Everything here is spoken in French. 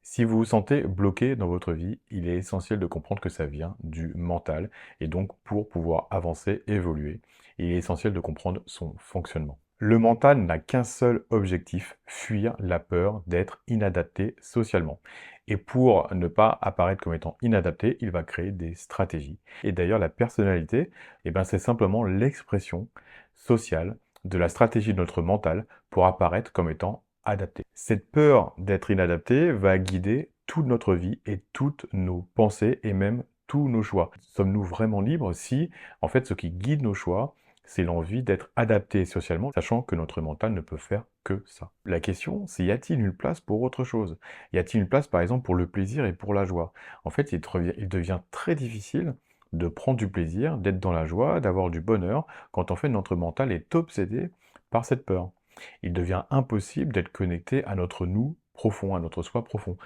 Si vous vous sentez bloqué dans votre vie, il est essentiel de comprendre que ça vient du mental et donc pour pouvoir avancer, évoluer, il est essentiel de comprendre son fonctionnement. Le mental n'a qu'un seul objectif, fuir la peur d'être inadapté socialement. Et pour ne pas apparaître comme étant inadapté, il va créer des stratégies. Et d'ailleurs, la personnalité, c'est simplement l'expression sociale de la stratégie de notre mental pour apparaître comme étant adapté. Cette peur d'être inadapté va guider toute notre vie et toutes nos pensées et même tous nos choix. Sommes-nous vraiment libres si, en fait, ce qui guide nos choix, c'est l'envie d'être adapté socialement, sachant que notre mental ne peut faire que ça. La question, c'est y a-t-il une place pour autre chose? Y a-t-il une place, par exemple, pour le plaisir et pour la joie? En fait, il devient très difficile de prendre du plaisir, d'être dans la joie, d'avoir du bonheur, quand en fait notre mental est obsédé par cette peur. Il devient impossible d'être connecté à notre nous profond, à notre soi profond.